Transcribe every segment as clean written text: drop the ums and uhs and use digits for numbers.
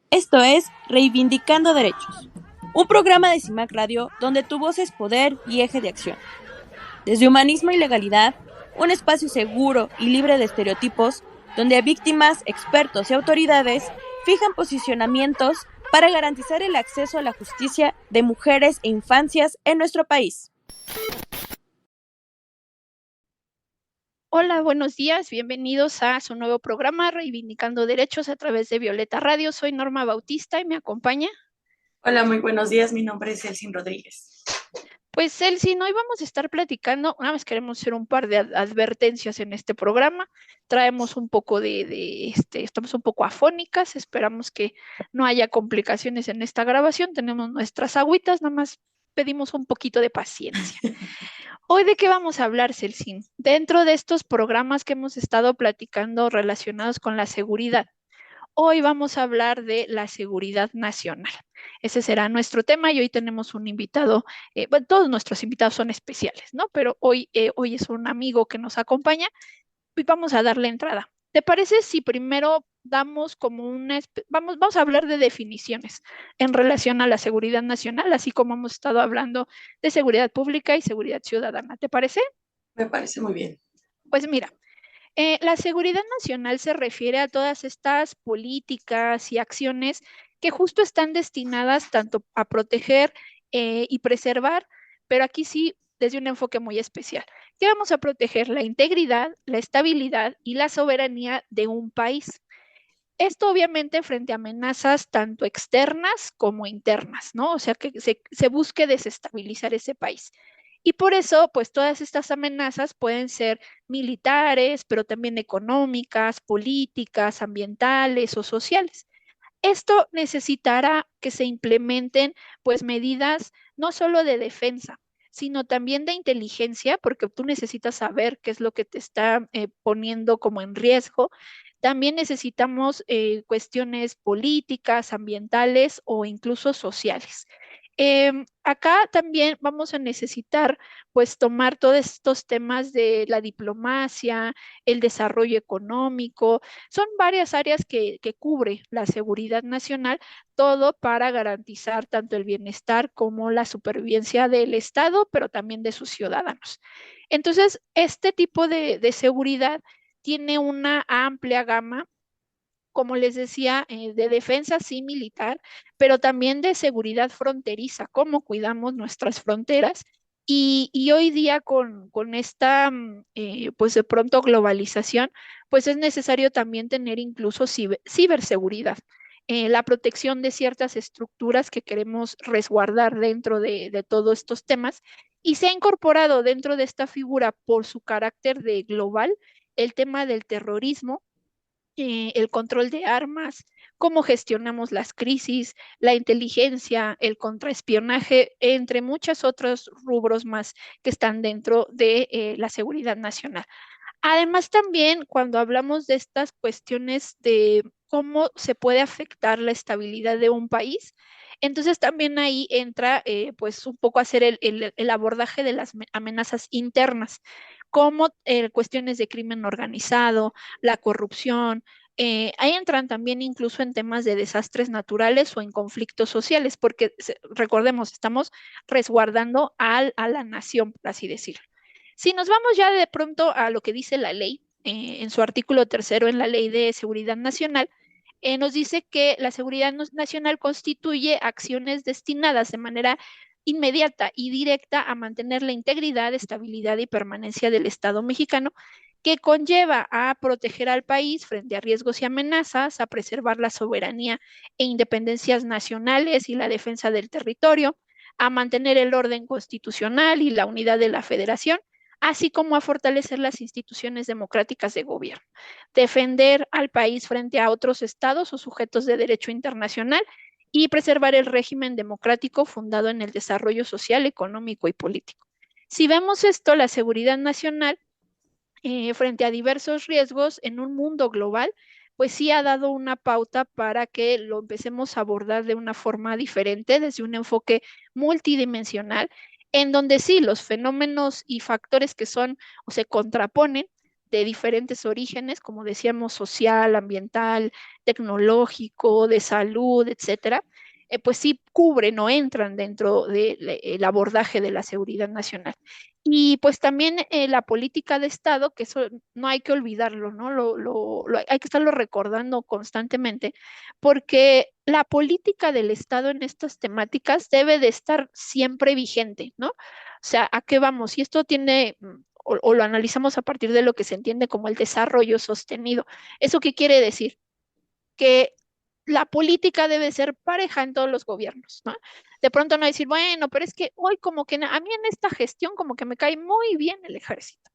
Esto es Reivindicando Derechos, un programa de CIMAC Radio donde tu voz es poder y eje de acción. Desde humanismo y legalidad, un espacio seguro y libre de estereotipos, donde víctimas, expertos y autoridades fijan posicionamientos para garantizar el acceso a la justicia de mujeres e infancias en nuestro país. Hola, buenos días, bienvenidos a su nuevo programa Reivindicando Derechos a través de Violeta Radio. Soy Norma Bautista y me acompaña. Hola, muy buenos días, mi nombre es Elsin Rodríguez. Pues Elsin, hoy vamos a estar platicando, nada más queremos hacer un par de advertencias en este programa. Traemos un poco estamos un poco afónicas, esperamos que no haya complicaciones en esta grabación. Tenemos nuestras agüitas, nada más pedimos un poquito de paciencia. Hoy, ¿de qué vamos a hablar, Celsin? Dentro de estos programas que hemos estado platicando relacionados con la seguridad, hoy vamos a hablar de la seguridad nacional. Ese será nuestro tema y hoy tenemos un invitado, bueno, todos nuestros invitados son especiales, ¿no? Pero hoy es un amigo que nos acompaña y vamos a darle entrada. ¿Te parece si primero damos como vamos a hablar de definiciones en relación a la seguridad nacional, así como hemos estado hablando de seguridad pública y seguridad ciudadana? ¿Te parece? Me parece muy bien. Pues mira, la seguridad nacional se refiere a todas estas políticas y acciones que justo están destinadas tanto a proteger y preservar, pero aquí sí desde un enfoque muy especial, que vamos a proteger la integridad, la estabilidad y la soberanía de un país. Esto obviamente frente a amenazas tanto externas como internas, ¿no? O sea, que se busque desestabilizar ese país. Y por eso, pues todas estas amenazas pueden ser militares, pero también económicas, políticas, ambientales o sociales. Esto necesitará que se implementen pues medidas no solo de defensa, sino también de inteligencia, porque tú necesitas saber qué es lo que te está poniendo como en riesgo. También necesitamos cuestiones políticas, ambientales o incluso sociales. Acá también vamos a necesitar pues tomar todos estos temas de la diplomacia, el desarrollo económico. Son varias áreas que cubre la seguridad nacional, todo para garantizar tanto el bienestar como la supervivencia del Estado, pero también de sus ciudadanos. Entonces, este tipo de seguridad tiene una amplia gama, como les decía, de defensa sí militar, pero también de seguridad fronteriza, cómo cuidamos nuestras fronteras. Y hoy día con esta, pues de pronto globalización, pues es necesario también tener incluso ciberseguridad, la protección de ciertas estructuras que queremos resguardar dentro de todos estos temas. Y se ha incorporado dentro de esta figura por su carácter de global el tema del terrorismo, el control de armas, cómo gestionamos las crisis, la inteligencia, el contraespionaje, entre muchos otros rubros más que están dentro de la seguridad nacional. Además, también cuando hablamos de estas cuestiones de cómo se puede afectar la estabilidad de un país, entonces también ahí entra pues un poco hacer el abordaje de las amenazas internas, como cuestiones de crimen organizado, la corrupción. Ahí entran también incluso en temas de desastres naturales o en conflictos sociales, porque recordemos, estamos resguardando a la nación, por así decirlo. Si nos vamos ya de pronto a lo que dice la ley, en su artículo tercero en la Ley de Seguridad Nacional, nos dice que la seguridad nacional constituye acciones destinadas de manera inmediata y directa a mantener la integridad, estabilidad y permanencia del Estado mexicano, que conlleva a proteger al país frente a riesgos y amenazas, a preservar la soberanía e independencias nacionales y la defensa del territorio, a mantener el orden constitucional y la unidad de la federación, así como a fortalecer las instituciones democráticas de gobierno, defender al país frente a otros estados o sujetos de derecho internacional y preservar el régimen democrático fundado en el desarrollo social, económico y político. Si vemos esto, la seguridad nacional frente a diversos riesgos en un mundo global, pues sí ha dado una pauta para que lo empecemos a abordar de una forma diferente, desde un enfoque multidimensional, en donde sí los fenómenos y factores que son o se contraponen de diferentes orígenes, como decíamos, social, ambiental, tecnológico, de salud, etcétera, pues sí cubren o entran dentro del abordaje de la seguridad nacional. Y pues también la política de Estado, que eso no hay que olvidarlo, ¿no? Hay que estarlo recordando constantemente, porque la política del Estado en estas temáticas debe de estar siempre vigente, ¿no? O sea, ¿a qué vamos? Y esto tiene, o lo analizamos a partir de lo que se entiende como el desarrollo sostenido. ¿Eso qué quiere decir? Que la política debe ser pareja en todos los gobiernos, ¿no? De pronto no decir, bueno, pero es que hoy como que a mí en esta gestión como que me cae muy bien el ejército.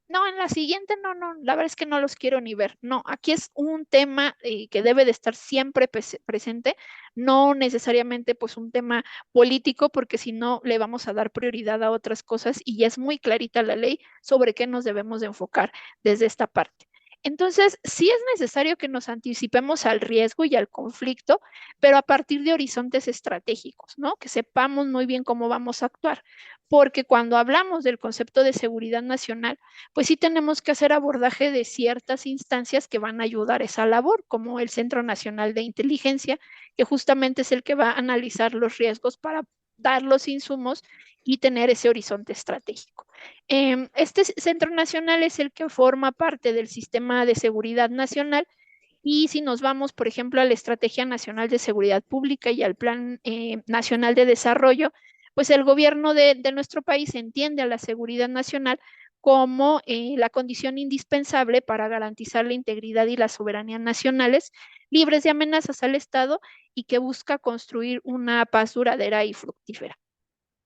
No, en la siguiente no, no, la verdad es que no los quiero ni ver. No, aquí es un tema que debe de estar siempre presente, no necesariamente pues un tema político, porque si no le vamos a dar prioridad a otras cosas y ya es muy clarita la ley sobre qué nos debemos de enfocar desde esta parte. Entonces, sí es necesario que nos anticipemos al riesgo y al conflicto, pero a partir de horizontes estratégicos, ¿no? Que sepamos muy bien cómo vamos a actuar, porque cuando hablamos del concepto de seguridad nacional, pues sí tenemos que hacer abordaje de ciertas instancias que van a ayudar a esa labor, como el Centro Nacional de Inteligencia, que justamente es el que va a analizar los riesgos para dar los insumos y tener ese horizonte estratégico. Este Centro Nacional es el que forma parte del sistema de seguridad nacional y si nos vamos, por ejemplo, a la Estrategia Nacional de Seguridad Pública y al Plan Nacional de Desarrollo, pues el gobierno de nuestro país entiende a la seguridad nacional como la condición indispensable para garantizar la integridad y la soberanía nacionales, libres de amenazas al Estado y que busca construir una paz duradera y fructífera.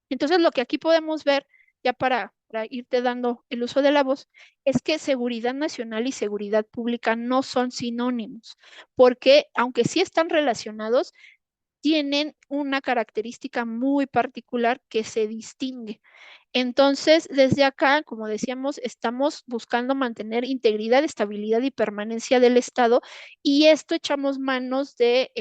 Entonces, lo que aquí podemos ver, ya para irte dando el uso de la voz, es que seguridad nacional y seguridad pública no son sinónimos, porque aunque sí están relacionados, tienen una característica muy particular que se distingue. Entonces, desde acá, como decíamos, estamos buscando mantener integridad, estabilidad y permanencia del Estado y esto echamos manos de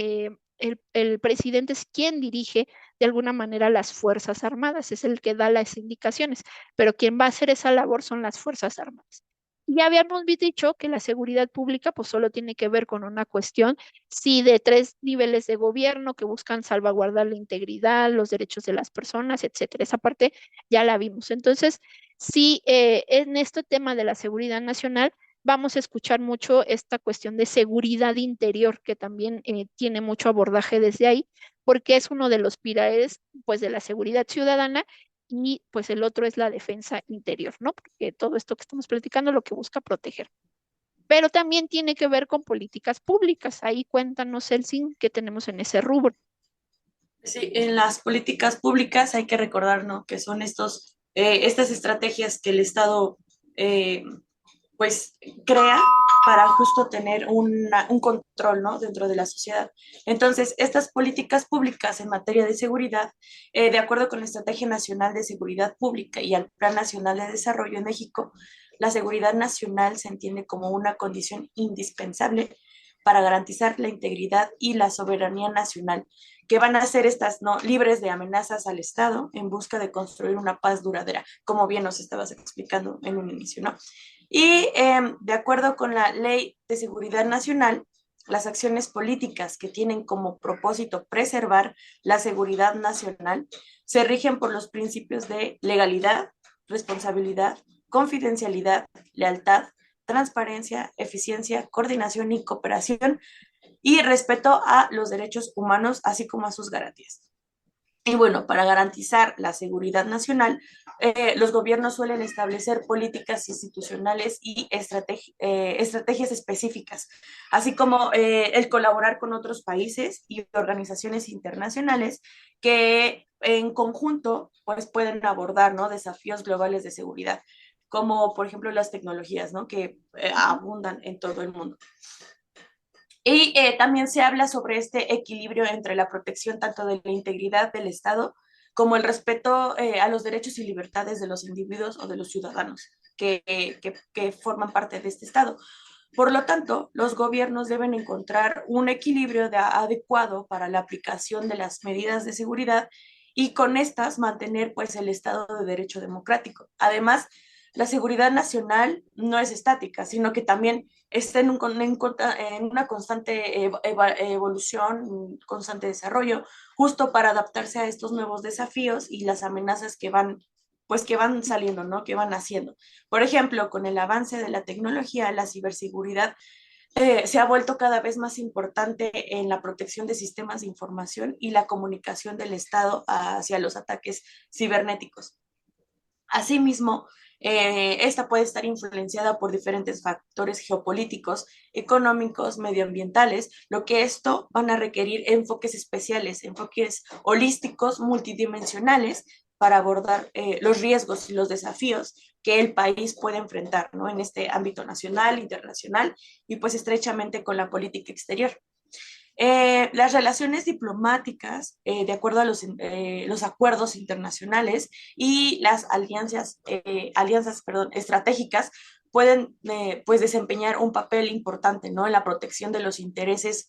el presidente es quien dirige de alguna manera las Fuerzas Armadas, es el que da las indicaciones, pero quien va a hacer esa labor son las Fuerzas Armadas. Ya habíamos dicho que la seguridad pública pues solo tiene que ver con una cuestión, sí, de tres niveles de gobierno que buscan salvaguardar la integridad, los derechos de las personas, etcétera. Esa parte ya la vimos. Entonces, sí, en este tema de la seguridad nacional vamos a escuchar mucho esta cuestión de seguridad interior, que también tiene mucho abordaje desde ahí, porque es uno de los pilares pues, de la seguridad ciudadana y pues el otro es la defensa interior, ¿no? Porque todo esto que estamos platicando lo que busca proteger. Pero también tiene que ver con políticas públicas. Ahí cuéntanos, Elsin, qué tenemos en ese rubro. Sí, en las políticas públicas hay que recordar, ¿no? Que son estas estrategias que el Estado eh, pues crea para justo tener un control, ¿no? Dentro de la sociedad. Entonces, estas políticas públicas en materia de seguridad, de acuerdo con la Estrategia Nacional de Seguridad Pública y al Plan Nacional de Desarrollo en México, la seguridad nacional se entiende como una condición indispensable para garantizar la integridad y la soberanía nacional, que van a ser estas, ¿no? Libres de amenazas al Estado en busca de construir una paz duradera, como bien nos estabas explicando en un inicio, ¿no? Y de acuerdo con la Ley de Seguridad Nacional, las acciones políticas que tienen como propósito preservar la seguridad nacional se rigen por los principios de legalidad, responsabilidad, confidencialidad, lealtad, transparencia, eficiencia, coordinación y cooperación y respeto a los derechos humanos, así como a sus garantías. Y bueno, para garantizar la seguridad nacional, los gobiernos suelen establecer políticas institucionales y estrategias específicas, así como el colaborar con otros países y organizaciones internacionales que en conjunto pues, pueden abordar, ¿no? Desafíos globales de seguridad, como por ejemplo las tecnologías, ¿no? Que abundan en todo el mundo. Y también se habla sobre este equilibrio entre la protección tanto de la integridad del Estado como el respeto a los derechos y libertades de los individuos o de los ciudadanos que forman parte de este Estado. Por lo tanto, los gobiernos deben encontrar un equilibrio adecuado para la aplicación de las medidas de seguridad y con estas mantener pues el Estado de Derecho democrático. Además, la seguridad nacional no es estática, sino que también está en una constante evolución, un constante desarrollo, justo para adaptarse a estos nuevos desafíos y las amenazas pues que van saliendo, ¿no? Que van haciendo. Por ejemplo, con el avance de la tecnología, la ciberseguridad se ha vuelto cada vez más importante en la protección de sistemas de información y la comunicación del Estado hacia los ataques cibernéticos. Asimismo, esta puede estar influenciada por diferentes factores geopolíticos, económicos, medioambientales, lo que esto van a requerir enfoques especiales, enfoques holísticos, multidimensionales, para abordar los riesgos y los desafíos que el país puede enfrentar, ¿no? En este ámbito nacional, internacional y pues estrechamente con la política exterior. Las relaciones diplomáticas, de acuerdo a los acuerdos internacionales y las alianzas estratégicas, pueden pues desempeñar un papel importante, ¿no? En la protección de los intereses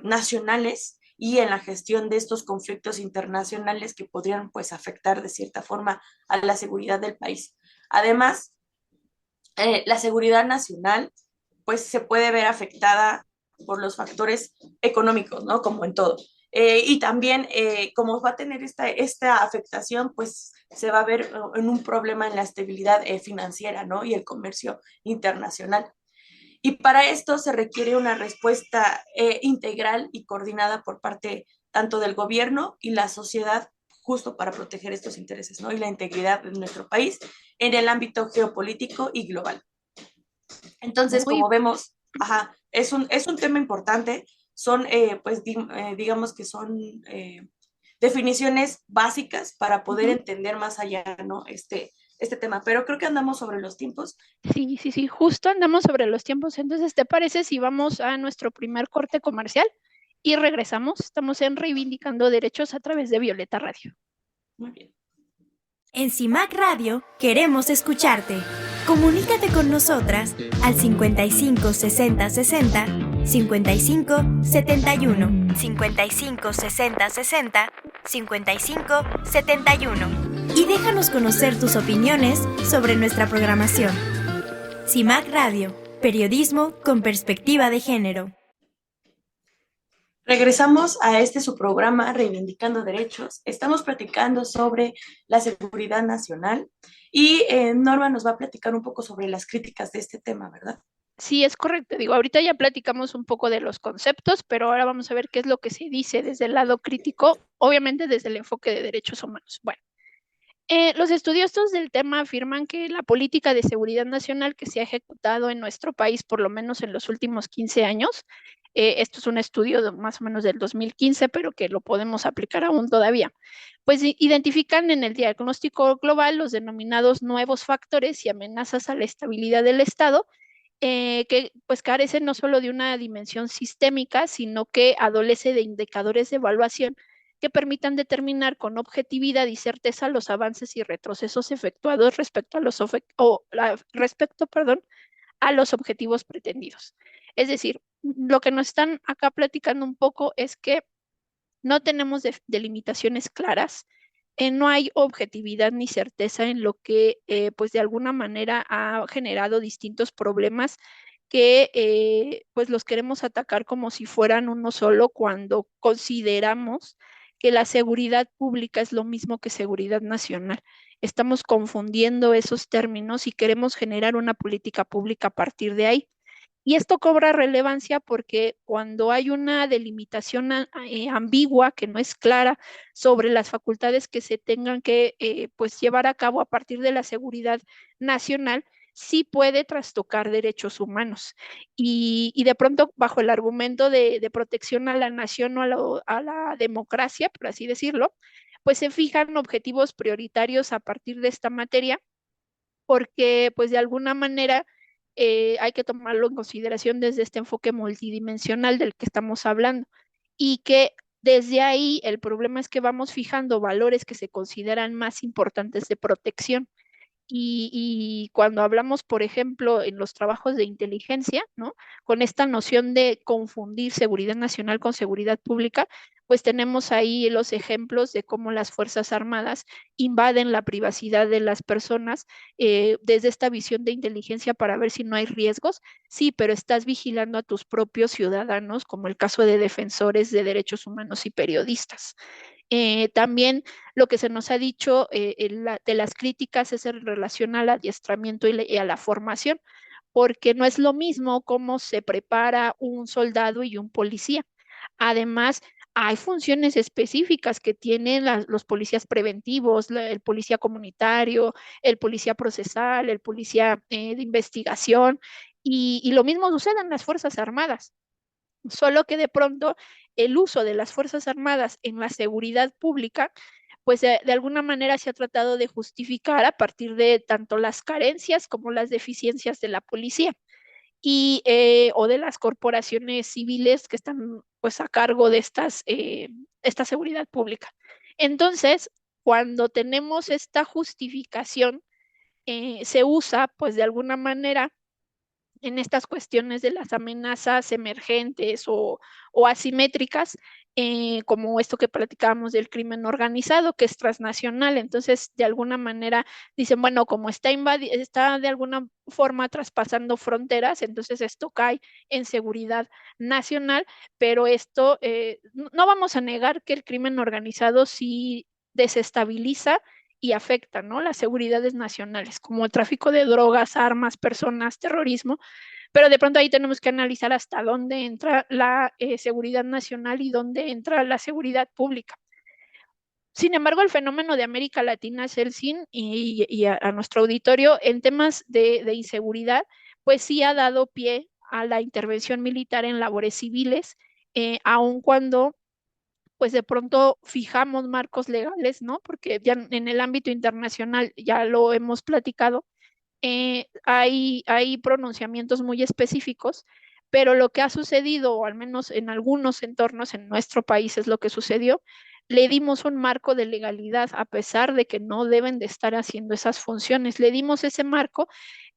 nacionales y en la gestión de estos conflictos internacionales que podrían pues afectar de cierta forma a la seguridad del país. Además, la seguridad nacional pues se puede ver afectada por los factores económicos, ¿no? Como en todo. Y también, como va a tener esta afectación, pues se va a ver en un problema en la estabilidad financiera, ¿no? Y el comercio internacional. Y para esto se requiere una respuesta integral y coordinada por parte tanto del gobierno y la sociedad, justo para proteger estos intereses, ¿no? Y la integridad de nuestro país en el ámbito geopolítico y global. Entonces, Muy como vemos, ajá, es un tema importante, son, pues, digamos que son definiciones básicas para poder entender más allá, ¿no? Este tema, pero creo que andamos sobre los tiempos. Sí, sí, sí, justo andamos sobre los tiempos. Entonces, ¿te parece si vamos a nuestro primer corte comercial y regresamos? Estamos en Reivindicando Derechos a través de Violeta Radio. Muy bien. En CIMAC Radio queremos escucharte. Comunícate con nosotras al 55 60 60 55 71 55 60 60 55 71 y déjanos conocer tus opiniones sobre nuestra programación. CIMAC Radio, periodismo con perspectiva de género. Regresamos a su programa Reivindicando Derechos. Estamos platicando sobre la seguridad nacional y Norma nos va a platicar un poco sobre las críticas de este tema, ¿verdad? Sí, es correcto. Digo, ahorita ya platicamos un poco de los conceptos, pero ahora vamos a ver qué es lo que se dice desde el lado crítico, obviamente desde el enfoque de derechos humanos. Bueno, los estudiosos del tema afirman que la política de seguridad nacional que se ha ejecutado en nuestro país, por lo menos en los últimos 15 años, esto es un estudio más o menos del 2015, pero que lo podemos aplicar aún todavía, pues identifican en el diagnóstico global los denominados nuevos factores y amenazas a la estabilidad del Estado, que pues carecen no solo de una dimensión sistémica, sino que adolece de indicadores de evaluación que permitan determinar con objetividad y certeza los avances y retrocesos efectuados respecto a a los objetivos pretendidos. Es decir, lo que nos están acá platicando un poco es que no tenemos delimitaciones claras, no hay objetividad ni certeza en lo que pues de alguna manera ha generado distintos problemas que pues los queremos atacar como si fueran uno solo cuando consideramos que la seguridad pública es lo mismo que seguridad nacional. Estamos confundiendo esos términos y queremos generar una política pública a partir de ahí. Y esto cobra relevancia porque cuando hay una delimitación ambigua, que no es clara, sobre las facultades que se tengan que pues llevar a cabo a partir de la seguridad nacional, sí puede trastocar derechos humanos. Y de pronto, bajo el argumento de protección a la nación o a la democracia, por así decirlo, pues se fijan objetivos prioritarios a partir de esta materia, porque pues de alguna manera hay que tomarlo en consideración desde este enfoque multidimensional del que estamos hablando y que desde ahí el problema es que vamos fijando valores que se consideran más importantes de protección Y cuando hablamos, por ejemplo, en los trabajos de inteligencia, ¿no? Con esta noción de confundir seguridad nacional con seguridad pública, pues tenemos ahí los ejemplos de cómo las Fuerzas Armadas invaden la privacidad de las personas desde esta visión de inteligencia para ver si no hay riesgos. Sí, pero estás vigilando a tus propios ciudadanos, como el caso de defensores de derechos humanos y periodistas. También lo que se nos ha dicho de las críticas es en relación al adiestramiento y a la formación, porque no es lo mismo cómo se prepara un soldado y un policía. Además, hay funciones específicas que tienen los policías preventivos, el policía comunitario, el policía procesal, el policía de investigación, y lo mismo sucede en las Fuerzas Armadas. Solo que de pronto el uso de las Fuerzas Armadas en la seguridad pública, pues de alguna manera se ha tratado de justificar a partir de tanto las carencias como las deficiencias de la policía o de las corporaciones civiles que están pues a cargo de esta seguridad pública. Entonces, cuando tenemos esta justificación, se usa pues de alguna manera en estas cuestiones de las amenazas emergentes o asimétricas, como esto que platicábamos del crimen organizado, que es transnacional. Entonces, de alguna manera dicen, bueno, como está de alguna forma traspasando fronteras, entonces esto cae en seguridad nacional, pero esto, no vamos a negar que el crimen organizado sí desestabiliza y afecta, ¿no? Las seguridades nacionales, como el tráfico de drogas, armas, personas, terrorismo, pero de pronto ahí tenemos que analizar hasta dónde entra la seguridad nacional y dónde entra la seguridad pública. Sin embargo, el fenómeno de América Latina, Celsin, y a nuestro auditorio, en temas de inseguridad, pues sí ha dado pie a la intervención militar en labores civiles, aun cuando pues de pronto fijamos marcos legales, ¿no? Porque ya en el ámbito internacional ya lo hemos platicado, hay pronunciamientos muy específicos, pero lo que ha sucedido, o al menos en algunos entornos en nuestro país es lo que sucedió, le dimos un marco de legalidad a pesar de que no deben de estar haciendo esas funciones. Le dimos ese marco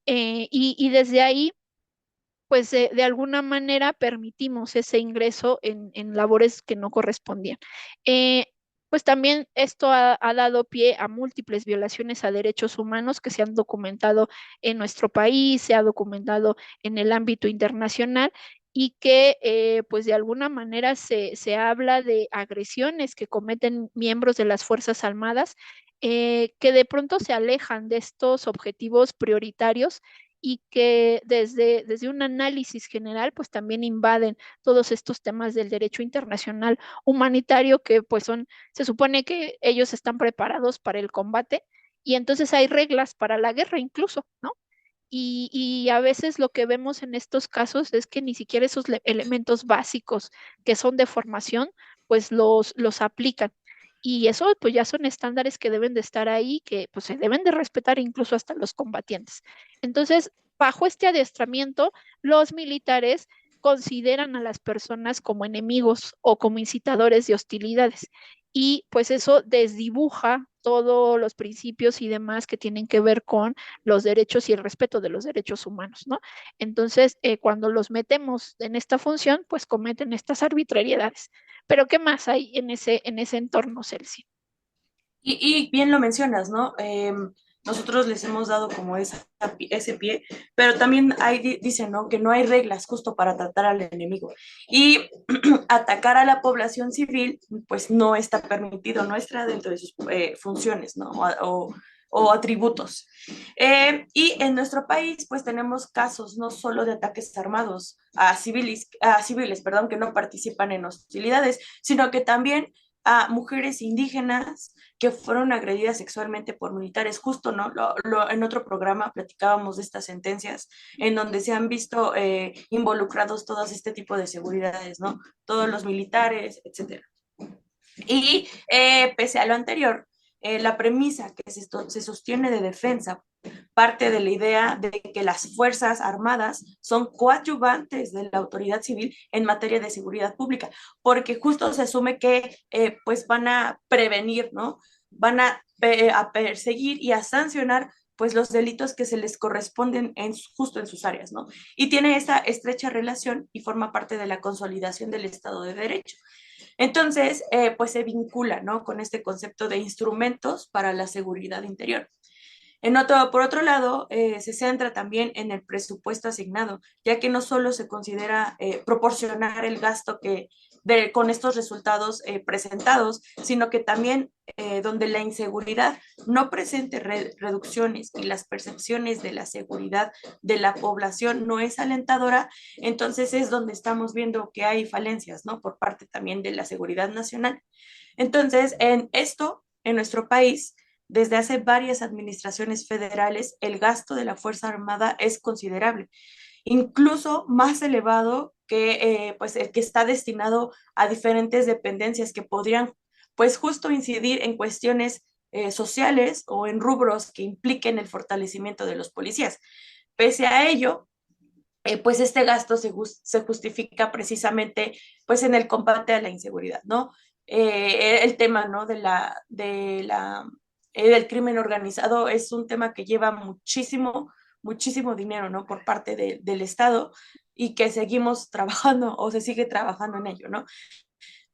y desde ahí pues de alguna manera permitimos ese ingreso en labores que no correspondían. Eh, pues también esto ha dado pie a múltiples violaciones a derechos humanos que se han documentado en nuestro país, se ha documentado en el ámbito internacional y que pues de alguna manera se habla de agresiones que cometen miembros de las Fuerzas Armadas que de pronto se alejan de estos objetivos prioritarios y que desde un análisis general, pues también invaden todos estos temas del derecho internacional humanitario que pues se supone que ellos están preparados para el combate y entonces hay reglas para la guerra incluso, ¿no? Y a veces lo que vemos en estos casos es que ni siquiera esos elementos básicos que son de formación, pues los aplican. Y eso pues ya son estándares que deben de estar ahí, que pues se deben de respetar incluso hasta los combatientes. Entonces, bajo este adiestramiento, los militares consideran a las personas como enemigos o como incitadores de hostilidades. Y pues eso desdibuja todos los principios y demás que tienen que ver con los derechos y el respeto de los derechos humanos, ¿no? Entonces, cuando los metemos en esta función, pues cometen estas arbitrariedades. Pero ¿qué más hay en ese entorno, Celsi? Y bien lo mencionas, ¿no? Nosotros les hemos dado como ese pie, pero también dicen, ¿no? Que no hay reglas justo para tratar al enemigo. Y atacar a la población civil, pues no está permitido, no está dentro de sus funciones, ¿no? O atributos. Y en nuestro país, pues tenemos casos no solo de ataques armados a civiles, perdón, que no participan en hostilidades, sino que también a mujeres indígenas que fueron agredidas sexualmente por militares. Justo, ¿no? En otro programa platicábamos de estas sentencias en donde se han visto involucrados todos este tipo de seguridades, ¿no? Todos los militares, etcétera. Y pese a lo anterior, la premisa que se sostiene de defensa parte de la idea de que las Fuerzas Armadas son coadyuvantes de la autoridad civil en materia de seguridad pública, porque justo se asume que pues van a prevenir, ¿no? Van a perseguir y a sancionar pues los delitos que se les corresponden justo en sus áreas, ¿no? Y tiene esa estrecha relación y forma parte de la consolidación del Estado de Derecho. Entonces, pues se vincula, ¿no? Con este concepto de instrumentos para la seguridad interior. Por otro lado, se centra también en el presupuesto asignado, ya que no solo se considera proporcionar el gasto con estos resultados presentados, sino que también donde la inseguridad no presente reducciones y las percepciones de la seguridad de la población no es alentadora, entonces es donde estamos viendo que hay falencias, ¿no? Por parte también de la seguridad nacional. Entonces, en nuestro país, desde hace varias administraciones federales, el gasto de la Fuerza Armada es considerable, incluso más elevado que pues el que está destinado a diferentes dependencias que podrían pues justo incidir en cuestiones sociales o en rubros que impliquen el fortalecimiento de los policías. Pese a ello, pues este gasto se justifica precisamente pues en el combate a la inseguridad, ¿no? El tema, ¿no? Del crimen organizado es un tema que lleva muchísimo dinero, ¿no? Por parte del Estado y que seguimos trabajando o se sigue trabajando en ello, ¿no?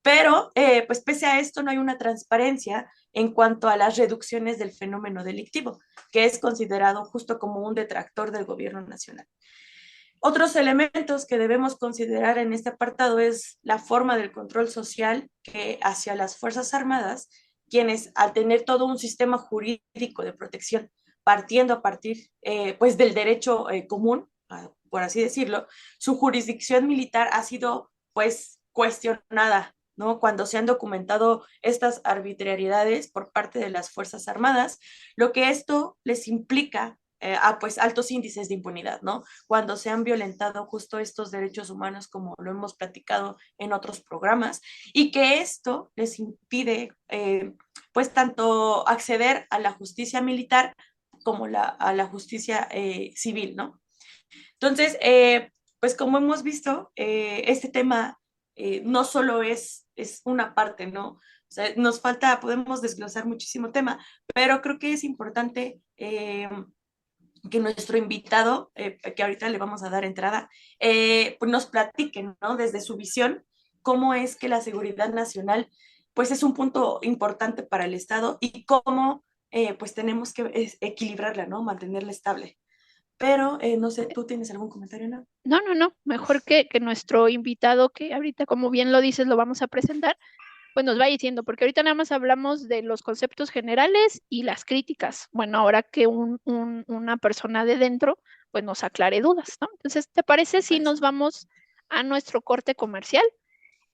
Pero, pues pese a esto, no hay una transparencia en cuanto a las reducciones del fenómeno delictivo, que es considerado justo como un detractor del gobierno nacional. Otros elementos que debemos considerar en este apartado es la forma del control social que hacia las Fuerzas Armadas, quienes al tener todo un sistema jurídico de protección, partiendo a partir pues del derecho común, por así decirlo, su jurisdicción militar ha sido pues cuestionada, ¿no? Cuando se han documentado estas arbitrariedades por parte de las Fuerzas Armadas, lo que esto les implica a pues altos índices de impunidad, ¿no? Cuando se han violentado justo estos derechos humanos, como lo hemos platicado en otros programas, y que esto les impide, pues, tanto acceder a la justicia militar como a la justicia civil, ¿no? Entonces, pues como hemos visto, este tema no solo es una parte, ¿no? O sea, podemos desglosar muchísimo tema, pero creo que es importante que nuestro invitado, que ahorita le vamos a dar entrada, pues nos platique, ¿no? Desde su visión, cómo es que la seguridad nacional, pues es un punto importante para el Estado y cómo, pues tenemos que equilibrarla, ¿no? Mantenerla estable. Pero, no sé, ¿tú tienes algún comentario, no? No, mejor que nuestro invitado, que ahorita, como bien lo dices, lo vamos a presentar, pues nos va diciendo, porque ahorita nada más hablamos de los conceptos generales y las críticas. Bueno, ahora que una persona de dentro, pues nos aclare dudas, ¿no? Entonces, ¿te parece si nos vamos a nuestro corte comercial?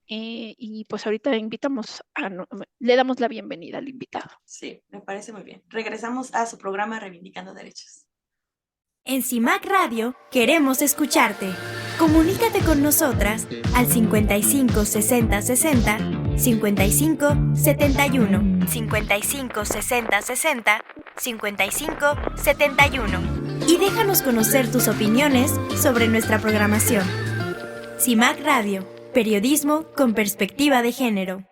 Y pues ahorita le damos la bienvenida al invitado. Sí, me parece muy bien. Regresamos a su programa Reivindicando Derechos. En CIMAC Radio queremos escucharte. Comunícate con nosotras al 55 60 60 55 71 55 60 60 55 71 y déjanos conocer tus opiniones sobre nuestra programación. CIMAC Radio, periodismo con perspectiva de género.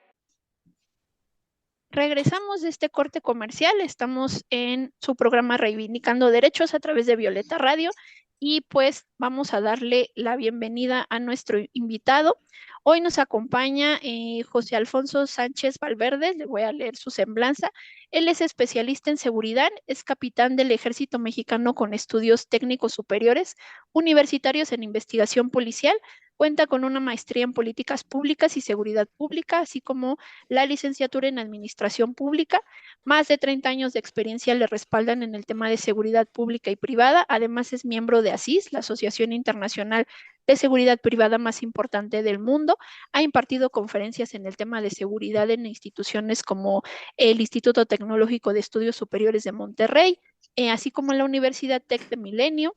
Regresamos de este corte comercial, estamos en su programa Reivindicando Derechos a través de Violeta Radio y pues vamos a darle la bienvenida a nuestro invitado. Hoy nos acompaña José Alfonso Sánchez Valverde, le voy a leer su semblanza. Él es especialista en seguridad, es capitán del Ejército Mexicano con estudios técnicos superiores, universitarios en investigación policial. Cuenta con una maestría en políticas públicas y seguridad pública, así como la licenciatura en administración pública. Más de 30 años de experiencia le respaldan en el tema de seguridad pública y privada. Además es miembro de ASIS, la Asociación Internacional de Seguridad Privada más importante del mundo. Ha impartido conferencias en el tema de seguridad en instituciones como el Instituto Tecnológico de Estudios Superiores de Monterrey, así como en la Universidad Tec de Milenio.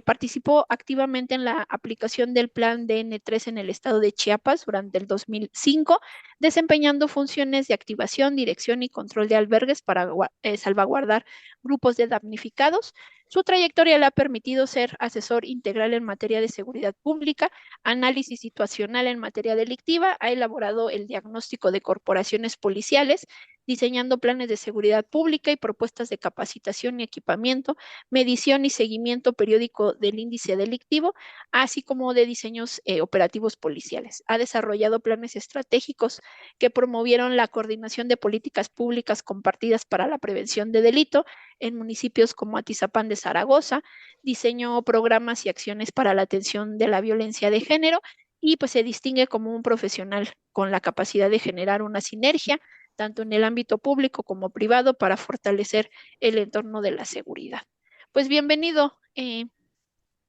Participó activamente en la aplicación del Plan DN3 en el estado de Chiapas durante el 2005, desempeñando funciones de activación, dirección y control de albergues para salvaguardar grupos de damnificados. Su trayectoria le ha permitido ser asesor integral en materia de seguridad pública, análisis situacional en materia delictiva, ha elaborado el diagnóstico de corporaciones policiales, diseñando planes de seguridad pública y propuestas de capacitación y equipamiento, medición y seguimiento periódico del índice delictivo, así como de diseños operativos policiales. Ha desarrollado planes estratégicos que promovieron la coordinación de políticas públicas compartidas para la prevención de delito en municipios como Atizapán de Zaragoza, diseñó programas y acciones para la atención de la violencia de género y pues se distingue como un profesional con la capacidad de generar una sinergia tanto en el ámbito público como privado para fortalecer el entorno de la seguridad. Pues bienvenido,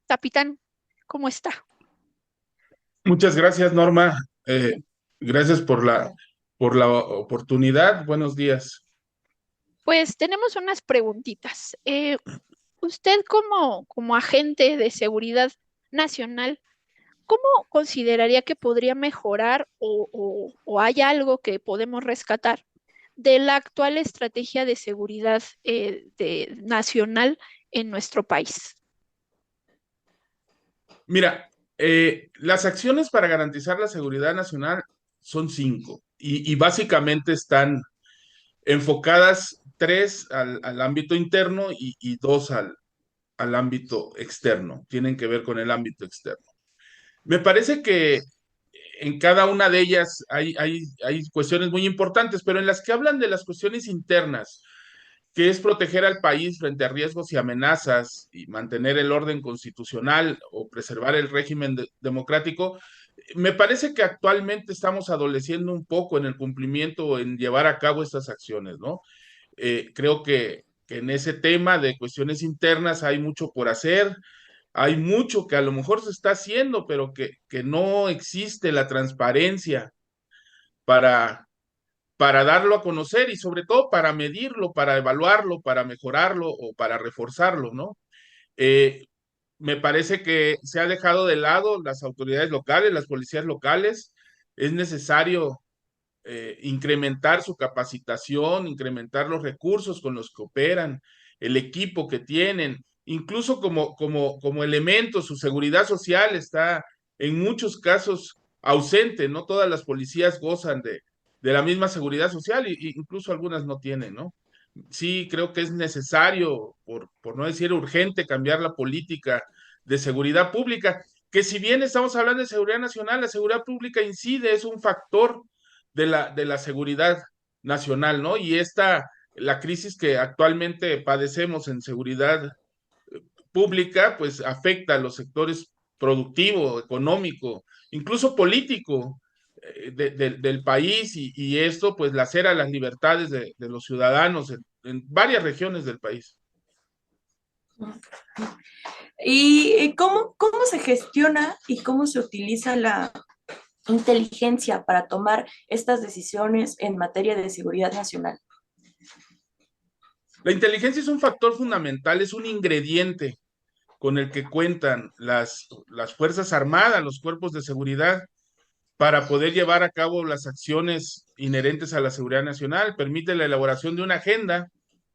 capitán, ¿cómo está? Muchas gracias, Norma. Gracias por la oportunidad. Buenos días. Pues tenemos unas preguntitas. Usted como agente de seguridad nacional, ¿cómo consideraría que podría mejorar o hay algo que podemos rescatar de la actual estrategia de seguridad nacional en nuestro país? Mira, las acciones para garantizar la seguridad nacional son 5 y básicamente están enfocadas 3 al ámbito interno y 2 al ámbito externo. Tienen que ver con el ámbito externo. Me parece que en cada una de ellas hay cuestiones muy importantes, pero en las que hablan de las cuestiones internas, que es proteger al país frente a riesgos y amenazas y mantener el orden constitucional o preservar el régimen democrático, me parece que actualmente estamos adoleciendo un poco en el cumplimiento o en llevar a cabo estas acciones, ¿no? Creo que en ese tema de cuestiones internas hay mucho por hacer, hay mucho que a lo mejor se está haciendo, pero que no existe la transparencia para, para darlo a conocer y sobre todo para medirlo, para evaluarlo, para mejorarlo o para reforzarlo, ¿no? Eh, Me parece que se ha dejado de lado las autoridades locales, las policías locales. Es necesario incrementar su capacitación, incrementar los recursos con los que operan, el equipo que tienen, incluso como elemento, su seguridad social está en muchos casos ausente, no todas las policías gozan de la misma seguridad social y incluso algunas no tienen, ¿no? Sí, creo que es necesario, por no decir urgente, cambiar la política de seguridad pública, que si bien estamos hablando de seguridad nacional, la seguridad pública incide, es un factor de la seguridad nacional, ¿no? Y la crisis que actualmente padecemos en seguridad pública, pues afecta a los sectores productivo, económico, incluso político del país y esto pues lacera las libertades de los ciudadanos en varias regiones del país. ¿Y cómo se gestiona y cómo se utiliza la inteligencia para tomar estas decisiones en materia de seguridad nacional? La inteligencia es un factor fundamental, es un ingrediente con el que cuentan las Fuerzas Armadas, los cuerpos de seguridad, para poder llevar a cabo las acciones inherentes a la seguridad nacional. Permite la elaboración de una agenda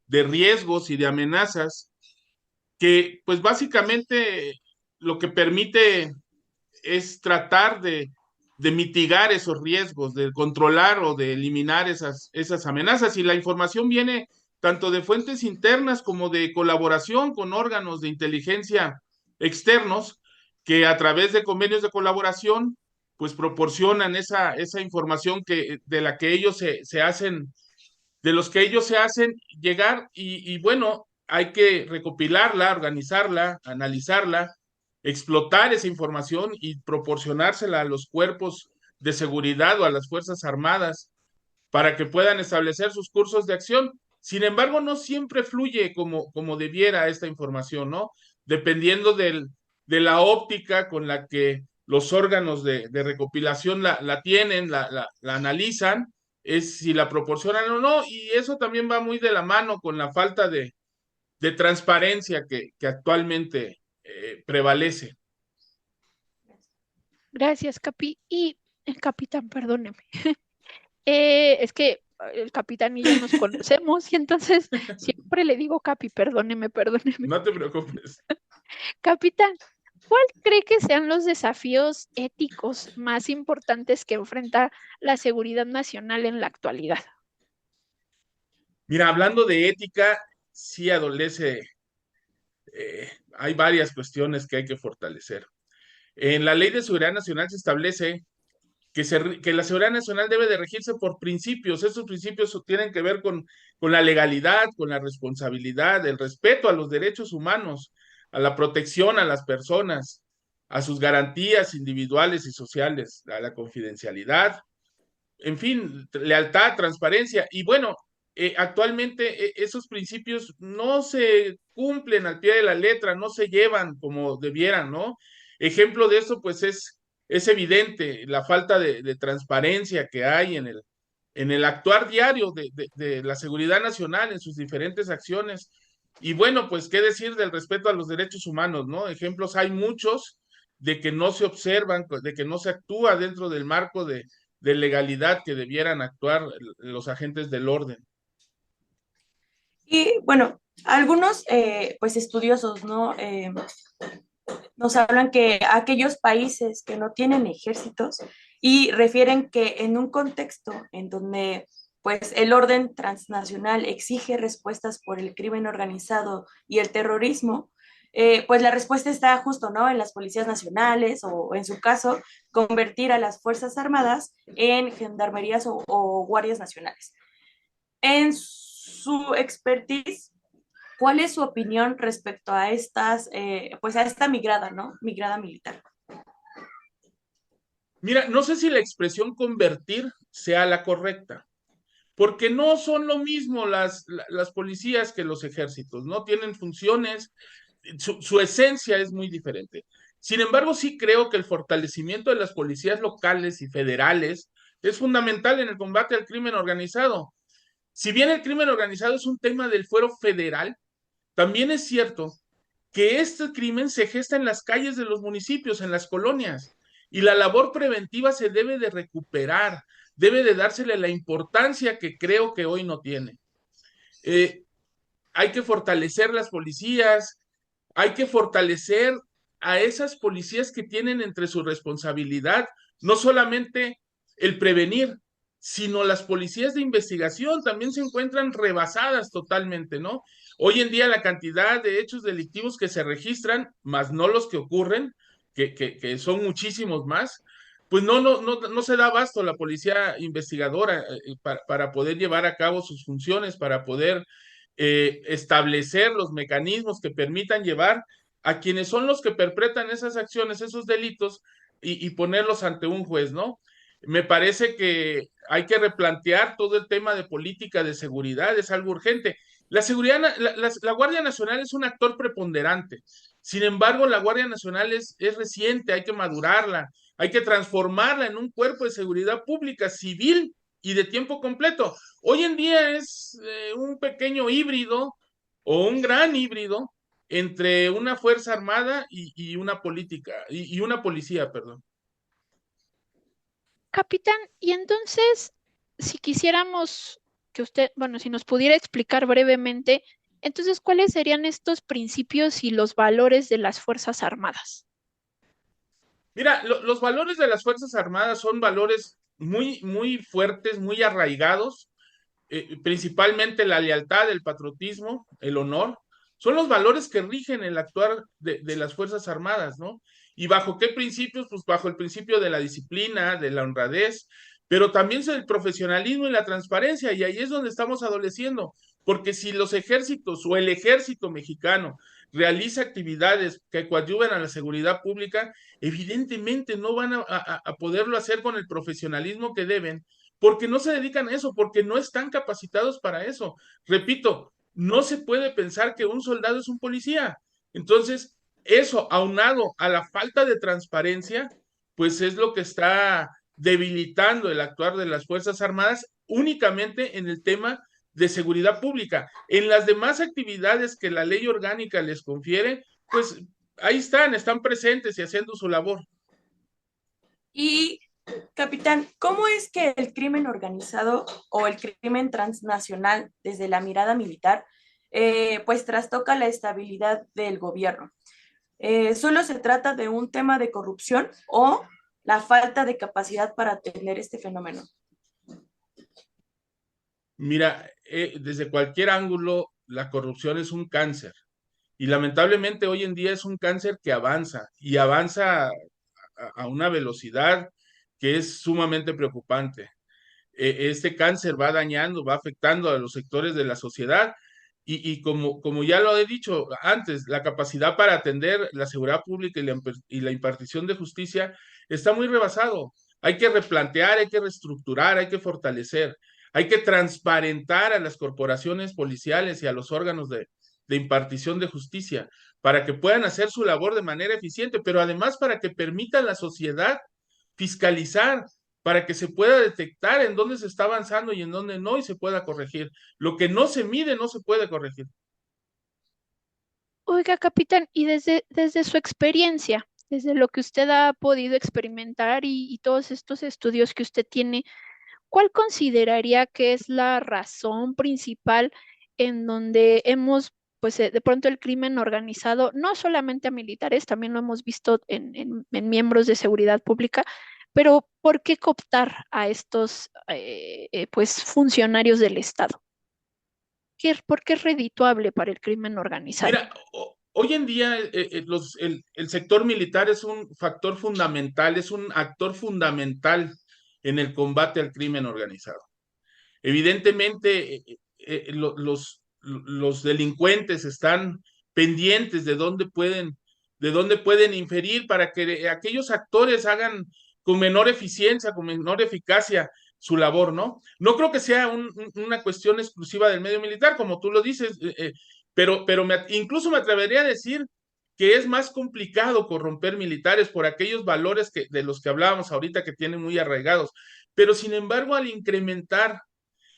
de riesgos y de amenazas que, pues básicamente, lo que permite es tratar de mitigar esos riesgos, de controlar o de eliminar esas amenazas. Y la información viene tanto de fuentes internas como de colaboración con órganos de inteligencia externos que a través de convenios de colaboración pues proporcionan esa información de la que ellos se hacen, de los que ellos se hacen llegar y bueno, hay que recopilarla, organizarla, analizarla, explotar esa información y proporcionársela a los cuerpos de seguridad o a las Fuerzas Armadas para que puedan establecer sus cursos de acción. Sin embargo, no siempre fluye como debiera esta información, ¿no? Dependiendo de la óptica con la que los órganos de recopilación la tienen, la analizan, es si la proporcionan o no, y eso también va muy de la mano con la falta de transparencia que actualmente prevalece. Gracias, Capi. Y capitán, perdóneme. Es que el capitán y yo nos conocemos y entonces siempre le digo Capi, perdóneme. No te preocupes. Capitán, ¿cuál cree que sean los desafíos éticos más importantes que enfrenta la seguridad nacional en la actualidad? Mira, hablando de ética, sí adolece, hay varias cuestiones que hay que fortalecer. En la Ley de Seguridad Nacional se establece que la seguridad nacional debe de regirse por principios. Esos principios tienen que ver con la legalidad, con la responsabilidad, el respeto a los derechos humanos, a la protección a las personas, a sus garantías individuales y sociales, a la confidencialidad, en fin, lealtad, transparencia. Y bueno, actualmente esos principios no se cumplen al pie de la letra, no se llevan como debieran, ¿no? Ejemplo de eso, pues es evidente la falta de transparencia que hay en el actuar diario de la seguridad nacional en sus diferentes acciones. Y bueno, pues qué decir del respeto a los derechos humanos, ¿no? Ejemplos hay muchos de que no se observan, de que no se actúa dentro del marco de legalidad que debieran actuar los agentes del orden. Y bueno, algunos pues estudiosos, ¿no? Nos hablan que aquellos países que no tienen ejércitos y refieren que en un contexto en donde pues el orden transnacional exige respuestas por el crimen organizado y el terrorismo, pues la respuesta está justo, ¿no? En las policías nacionales o en su caso, convertir a las Fuerzas Armadas en gendarmerías o guardias nacionales. En su expertise, ¿cuál es su opinión respecto a estas, pues a esta migrada, ¿no? Migrada militar. Mira, no sé si la expresión convertir sea la correcta, porque no son lo mismo las policías que los ejércitos, no tienen funciones, su esencia es muy diferente. Sin embargo, sí creo que el fortalecimiento de las policías locales y federales es fundamental en el combate al crimen organizado. Si bien el crimen organizado es un tema del fuero federal, también es cierto que este crimen se gesta en las calles de los municipios, en las colonias, y la labor preventiva se debe de recuperar, debe de dársele la importancia que creo que hoy no tiene. Eh, Hay que fortalecer las policías, hay que fortalecer a esas policías que tienen entre su responsabilidad no solamente el prevenir, sino las policías de investigación también se encuentran rebasadas totalmente, ¿no? Hoy en día la cantidad de hechos delictivos que se registran, más no los que ocurren, que son muchísimos más, pues no se da abasto la policía investigadora para poder llevar a cabo sus funciones, para poder establecer los mecanismos que permitan llevar a quienes son los que perpetran esas acciones, esos delitos, y ponerlos ante un juez, ¿no? Me parece que hay que replantear todo el tema de política de seguridad, es algo urgente. La seguridad, la Guardia Nacional es un actor preponderante. Sin embargo, la Guardia Nacional es reciente, hay que madurarla, hay que transformarla en un cuerpo de seguridad pública civil y de tiempo completo. Hoy en día es un pequeño híbrido o un gran híbrido entre una fuerza armada y una política y una policía, perdón. Capitán, y entonces, si quisiéramos que usted, bueno, si nos pudiera explicar brevemente, entonces, ¿cuáles serían estos principios y los valores de las Fuerzas Armadas? Mira, los valores de las Fuerzas Armadas son valores muy fuertes, muy arraigados, principalmente la lealtad, el patriotismo, el honor, son los valores que rigen el actuar de las Fuerzas Armadas, ¿no? ¿Y bajo qué principios? Pues bajo el principio de la disciplina, de la honradez, pero también el profesionalismo y la transparencia, y ahí es donde estamos adoleciendo, porque si los ejércitos o el ejército mexicano realiza actividades que coadyuven a la seguridad pública, evidentemente no van a poderlo hacer con el profesionalismo que deben, porque no se dedican a eso, porque no están capacitados para eso. Repito, no se puede pensar que un soldado es un policía. Entonces, eso aunado a la falta de transparencia, pues es lo que está debilitando el actuar de las Fuerzas Armadas únicamente en el tema de seguridad pública. En las demás actividades que la ley orgánica les confiere, pues ahí están presentes y haciendo su labor. Y, capitán, ¿cómo es que el crimen organizado o el crimen transnacional desde la mirada militar, pues trastoca la estabilidad del gobierno? ¿Solo se trata de un tema de corrupción o la falta de capacidad para atender este fenómeno? Mira, desde cualquier ángulo, la corrupción es un cáncer y lamentablemente hoy en día es un cáncer que avanza y avanza a una velocidad que es sumamente preocupante. Este cáncer va dañando, va afectando a los sectores de la sociedad y como ya lo he dicho antes, la capacidad para atender la seguridad pública y la impartición de justicia está muy rebasado. Hay que replantear, hay que reestructurar, hay que fortalecer, hay que transparentar a las corporaciones policiales y a los órganos de impartición de justicia para que puedan hacer su labor de manera eficiente, pero además para que permita a la sociedad fiscalizar, para que se pueda detectar en dónde se está avanzando y en dónde no, y se pueda corregir. Lo que no se mide no se puede corregir. Oiga, capitán, y desde su experiencia, desde lo que usted ha podido experimentar y todos estos estudios que usted tiene, ¿cuál consideraría que es la razón principal en donde hemos, pues de pronto el crimen organizado, no solamente a militares, también lo hemos visto en miembros de seguridad pública, pero ¿por qué cooptar a estos, pues, funcionarios del Estado? ¿Por qué es redituable para el crimen organizado? Mira, hoy en día el sector militar es un factor fundamental, es un actor fundamental en el combate al crimen organizado. Evidentemente, los delincuentes están pendientes de dónde pueden inferir para que aquellos actores hagan con menor eficiencia, con menor eficacia su labor, ¿no? No creo que sea una cuestión exclusiva del medio militar, como tú lo dices, pero incluso me atrevería a decir que es más complicado corromper militares por aquellos valores de los que hablábamos ahorita que tienen muy arraigados. Pero sin embargo, al incrementar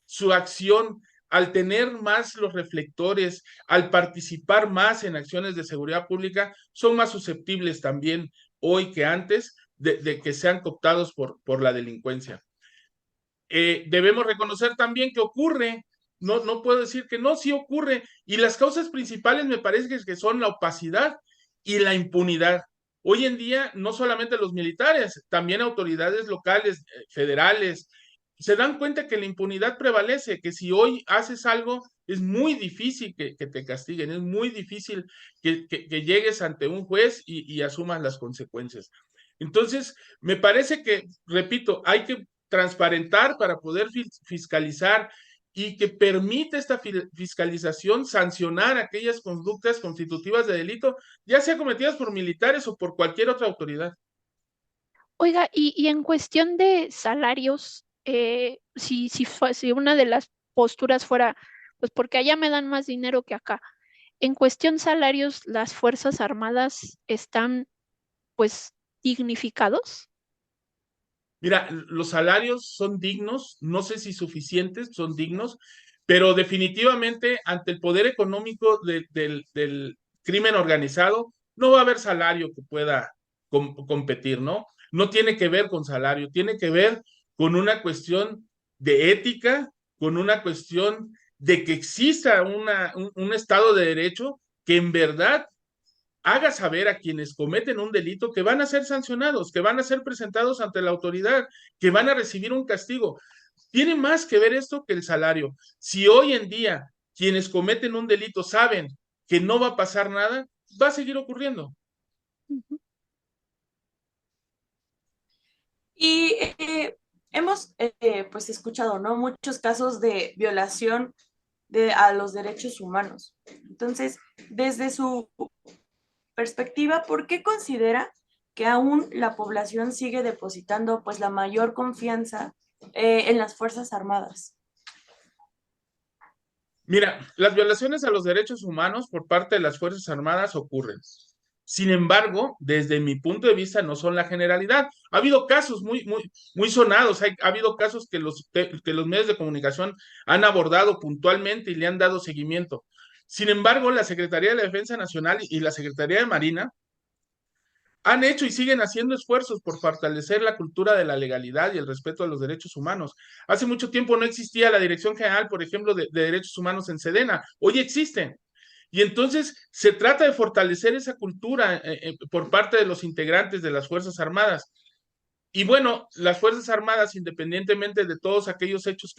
su acción, al tener más los reflectores, al participar más en acciones de seguridad pública, son más susceptibles también hoy que antes de que sean cooptados por la delincuencia. Debemos reconocer también que ocurre, no puedo decir que no, sí ocurre, y las causas principales me parece que son la opacidad y la impunidad. Hoy en día, no solamente los militares, también autoridades locales, federales, se dan cuenta que la impunidad prevalece, que si hoy haces algo, es muy difícil que te castiguen, es muy difícil que llegues ante un juez y asumas las consecuencias. Entonces, me parece que, repito, hay que transparentar para poder fiscalizar y que permite esta fiscalización sancionar aquellas conductas constitutivas de delito, ya sea cometidas por militares o por cualquier otra autoridad. Oiga, y en cuestión de salarios, si una de las posturas fuera, pues porque allá me dan más dinero que acá, en cuestión salarios, ¿las Fuerzas Armadas están, pues, dignificados? Mira, los salarios son dignos, no sé si suficientes, son dignos, pero definitivamente ante el poder económico del crimen organizado, no va a haber salario que pueda competir, ¿no? No tiene que ver con salario, tiene que ver con una cuestión de ética, con una cuestión de que exista un Estado de Derecho que en verdad haga saber a quienes cometen un delito que van a ser sancionados, que van a ser presentados ante la autoridad, que van a recibir un castigo. Tiene más que ver esto que el salario. Si hoy en día quienes cometen un delito saben que no va a pasar nada, va a seguir ocurriendo. Y hemos pues escuchado, ¿no? Muchos casos de violación a los derechos humanos. Entonces, desde su perspectiva, ¿por qué considera que aún la población sigue depositando pues la mayor confianza en las Fuerzas Armadas? Mira, las violaciones a los derechos humanos por parte de las Fuerzas Armadas ocurren. Sin embargo, desde mi punto de vista, no son la generalidad. Ha habido casos muy sonados, ha habido casos que los medios de comunicación han abordado puntualmente y le han dado seguimiento. Sin embargo, la Secretaría de la Defensa Nacional y la Secretaría de Marina han hecho y siguen haciendo esfuerzos por fortalecer la cultura de la legalidad y el respeto a los derechos humanos. Hace mucho tiempo no existía la Dirección General, por ejemplo, de Derechos Humanos en Sedena. Hoy existen. Y entonces se trata de fortalecer esa cultura por parte de los integrantes de las Fuerzas Armadas. Y bueno, las Fuerzas Armadas, independientemente de todos aquellos hechos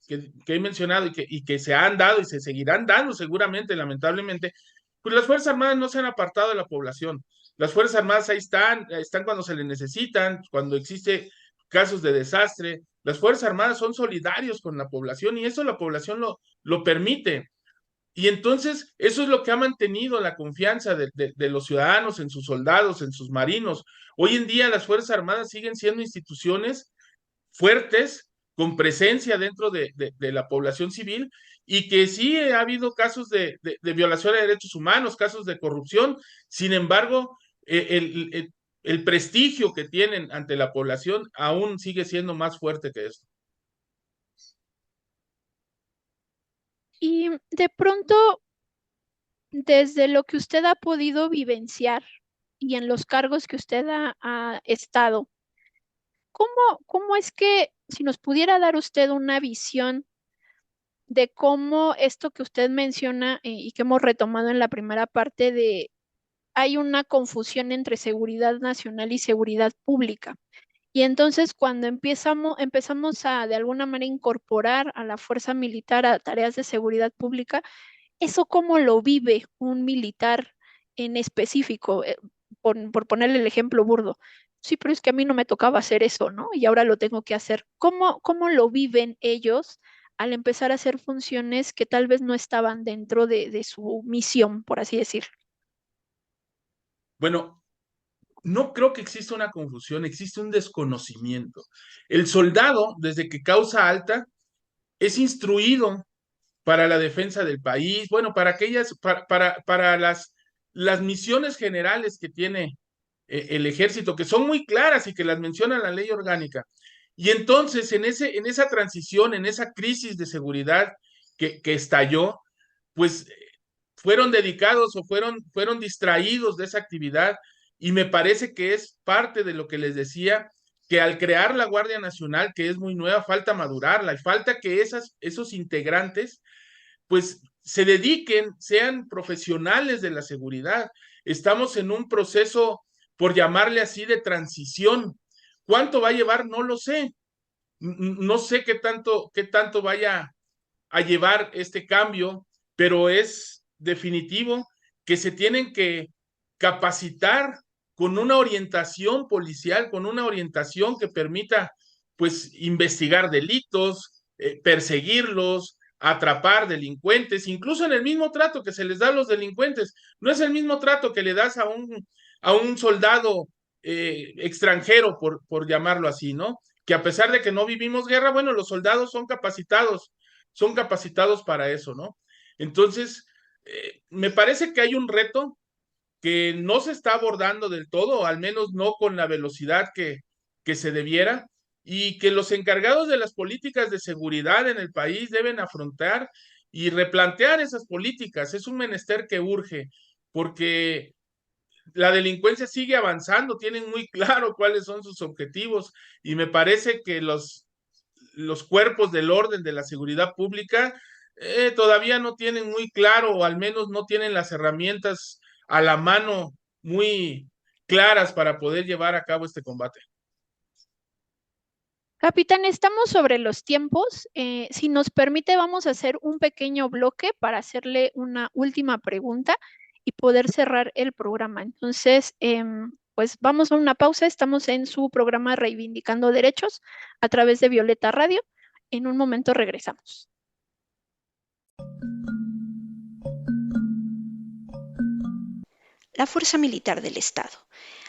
he mencionado y que se han dado y se seguirán dando seguramente, lamentablemente, pues las Fuerzas Armadas no se han apartado de la población. Las Fuerzas Armadas ahí están cuando se les necesitan, cuando existe casos de desastre. Las Fuerzas Armadas son solidarios con la población y eso la población lo permite. Y entonces eso es lo que ha mantenido la confianza de los ciudadanos en sus soldados, en sus marinos. Hoy en día las Fuerzas Armadas siguen siendo instituciones fuertes, con presencia dentro de la población civil, y que sí ha habido casos de violación de derechos humanos, casos de corrupción. Sin embargo, el prestigio que tienen ante la población aún sigue siendo más fuerte que esto. Y de pronto, desde lo que usted ha podido vivenciar y en los cargos que usted ha estado, ¿cómo es que, si nos pudiera dar usted una visión de cómo esto que usted menciona y que hemos retomado en la primera parte de hay una confusión entre seguridad nacional y seguridad pública? Y entonces cuando empezamos a de alguna manera incorporar a la fuerza militar a tareas de seguridad pública, ¿eso cómo lo vive un militar en específico? Por ponerle el ejemplo burdo. Sí, pero es que a mí no me tocaba hacer eso, ¿no? Y ahora lo tengo que hacer. ¿Cómo lo viven ellos al empezar a hacer funciones que tal vez no estaban dentro de su misión, por así decir? Bueno, no creo que exista una confusión, existe un desconocimiento. El soldado, desde que causa alta, es instruido para la defensa del país, bueno, para las misiones generales que tiene el ejército, que son muy claras y que las menciona la ley orgánica. Y entonces, en esa transición, en esa crisis de seguridad que estalló, pues fueron dedicados o fueron distraídos de esa actividad, y me parece que es parte de lo que les decía, que al crear la Guardia Nacional, que es muy nueva, falta madurarla y falta que esos integrantes pues se dediquen, sean profesionales de la seguridad. Estamos en un proceso, por llamarle así, de transición. ¿Cuánto va a llevar? No lo sé. No sé qué tanto vaya a llevar este cambio, pero es definitivo que se tienen que capacitar con una orientación policial, con una orientación que permita pues investigar delitos, perseguirlos, atrapar delincuentes, incluso en el mismo trato que se les da a los delincuentes. No es el mismo trato que le das a un soldado extranjero, por llamarlo así, ¿no? Que a pesar de que no vivimos guerra, bueno, los soldados son capacitados para eso, ¿no? Entonces, me parece que hay un reto que no se está abordando del todo, al menos no con la velocidad que se debiera, y que los encargados de las políticas de seguridad en el país deben afrontar y replantear esas políticas. Es un menester que urge, porque la delincuencia sigue avanzando, tienen muy claro cuáles son sus objetivos, y me parece que los cuerpos del orden de la seguridad pública todavía no tienen muy claro, o al menos no tienen las herramientas a la mano muy claras para poder llevar a cabo este combate. Capitán, estamos sobre los tiempos. Si nos permite, vamos a hacer un pequeño bloque para hacerle una última pregunta y poder cerrar el programa. Entonces, pues vamos a una pausa. Estamos en su programa Reivindicando Derechos a través de Violeta Radio. En un momento regresamos. La Fuerza Militar del Estado.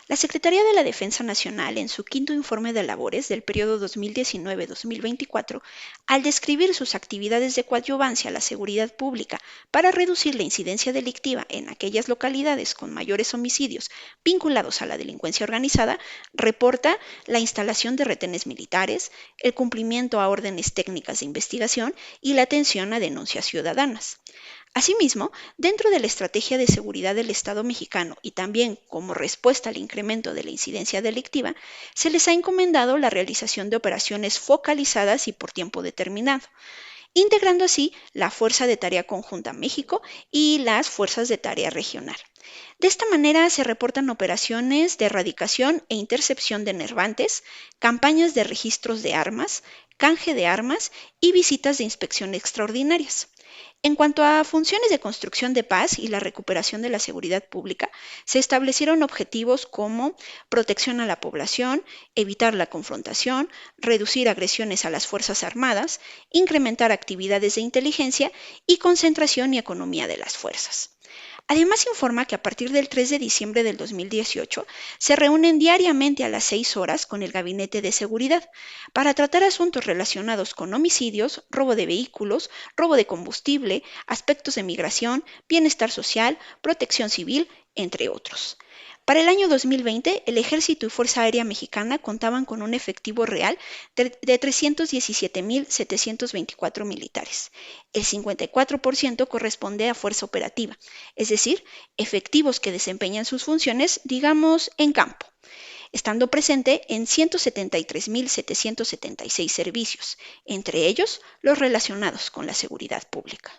La Secretaría de la Defensa Nacional, en su quinto informe de labores del periodo 2019-2024, al describir sus actividades de coadyuvancia a la seguridad pública para reducir la incidencia delictiva en aquellas localidades con mayores homicidios vinculados a la delincuencia organizada, reporta la instalación de retenes militares, el cumplimiento a órdenes técnicas de investigación y la atención a denuncias ciudadanas. Asimismo, dentro de la estrategia de seguridad del Estado mexicano y también como respuesta al incremento de la incidencia delictiva, se les ha encomendado la realización de operaciones focalizadas y por tiempo determinado, integrando así la Fuerza de Tarea Conjunta México y las Fuerzas de Tarea Regional. De esta manera se reportan operaciones de erradicación e intercepción de nervantes, campañas de registros de armas, canje de armas y visitas de inspección extraordinarias. En cuanto a funciones de construcción de paz y la recuperación de la seguridad pública, se establecieron objetivos como protección a la población, evitar la confrontación, reducir agresiones a las Fuerzas Armadas, incrementar actividades de inteligencia y concentración y economía de las fuerzas. Además, informa que a partir del 3 de diciembre del 2018 se reúnen diariamente a las 6 horas con el Gabinete de Seguridad para tratar asuntos relacionados con homicidios, robo de vehículos, robo de combustible, aspectos de migración, bienestar social, protección civil, entre otros. Para el año 2020, el Ejército y Fuerza Aérea Mexicana contaban con un efectivo real de 317.724 militares. El 54% corresponde a fuerza operativa, es decir, efectivos que desempeñan sus funciones, digamos, en campo, estando presente en 173.776 servicios, entre ellos los relacionados con la seguridad pública.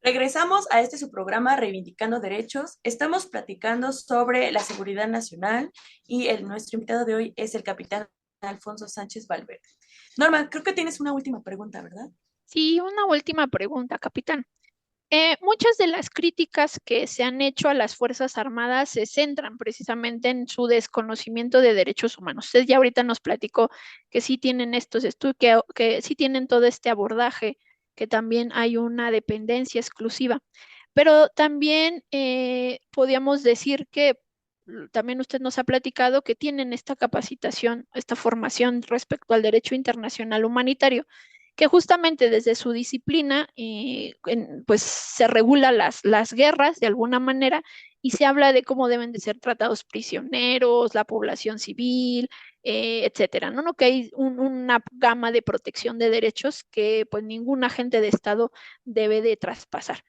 Regresamos a su programa Reivindicando Derechos. Estamos platicando sobre la seguridad nacional y nuestro invitado de hoy es el capitán Alfonso Sánchez Valverde. Norma, creo que tienes una última pregunta, ¿verdad? Sí, una última pregunta, capitán. Muchas de las críticas que se han hecho a las Fuerzas Armadas se centran precisamente en su desconocimiento de derechos humanos. Usted ya ahorita nos platicó que sí tienen estos estudios, que sí tienen todo este abordaje, que también hay una dependencia exclusiva. Pero también podríamos decir que también usted nos ha platicado que tienen esta capacitación, esta formación respecto al derecho internacional humanitario, que justamente desde su disciplina pues se regula las guerras de alguna manera y se habla de cómo deben de ser tratados prisioneros, la población civil, etcétera, ¿no? Que hay una gama de protección de derechos que pues ningún agente de Estado debe de traspasar.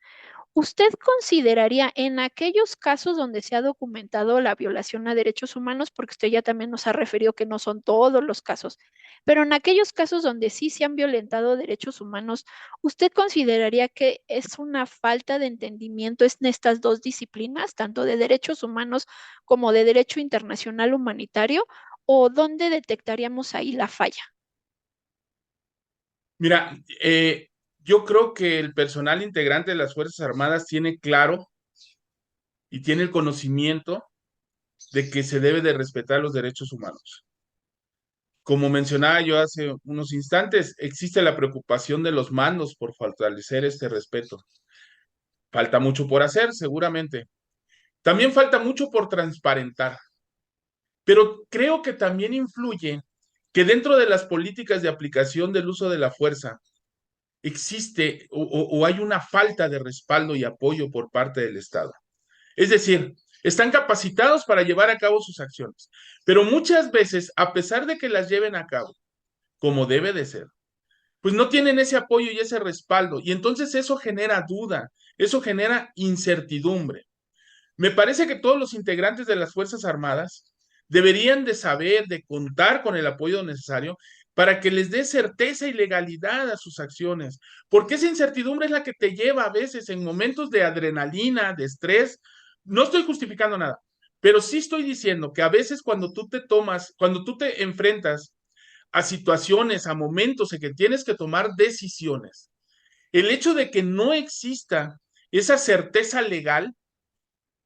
¿Usted consideraría en aquellos casos donde se ha documentado la violación a derechos humanos, porque usted ya también nos ha referido que no son todos los casos, pero en aquellos casos donde sí se han violentado derechos humanos, ¿usted consideraría que es una falta de entendimiento en estas dos disciplinas, tanto de derechos humanos como de derecho internacional humanitario, o dónde detectaríamos ahí la falla? Mira, yo creo que el personal integrante de las Fuerzas Armadas tiene claro y tiene el conocimiento de que se debe de respetar los derechos humanos. Como mencionaba yo hace unos instantes, existe la preocupación de los mandos por fortalecer este respeto. Falta mucho por hacer, seguramente. También falta mucho por transparentar. Pero creo que también influye que dentro de las políticas de aplicación del uso de la fuerza existe o hay una falta de respaldo y apoyo por parte del Estado. Es decir, están capacitados para llevar a cabo sus acciones, pero muchas veces, a pesar de que las lleven a cabo, como debe de ser, pues no tienen ese apoyo y ese respaldo, y entonces eso genera duda, eso genera incertidumbre. Me parece que todos los integrantes de las Fuerzas Armadas deberían de saber, de contar con el apoyo necesario para que les dé certeza y legalidad a sus acciones, porque esa incertidumbre es la que te lleva a veces en momentos de adrenalina, de estrés. No estoy justificando nada, pero sí estoy diciendo que a veces cuando tú te enfrentas a situaciones, a momentos en que tienes que tomar decisiones, el hecho de que no exista esa certeza legal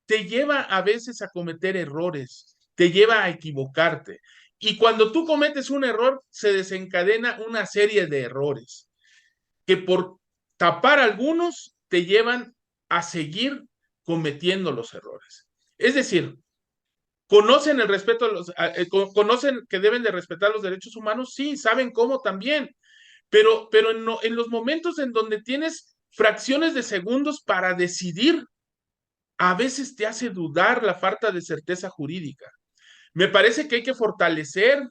te lleva a veces a cometer errores, te lleva a equivocarte. Y cuando tú cometes un error, se desencadena una serie de errores que por tapar algunos te llevan a seguir cometiendo los errores. Es decir, conocen el respeto a conocen que deben de respetar los derechos humanos, sí, saben cómo también, pero en los momentos en donde tienes fracciones de segundos para decidir, a veces te hace dudar la falta de certeza jurídica. Me parece que hay que fortalecer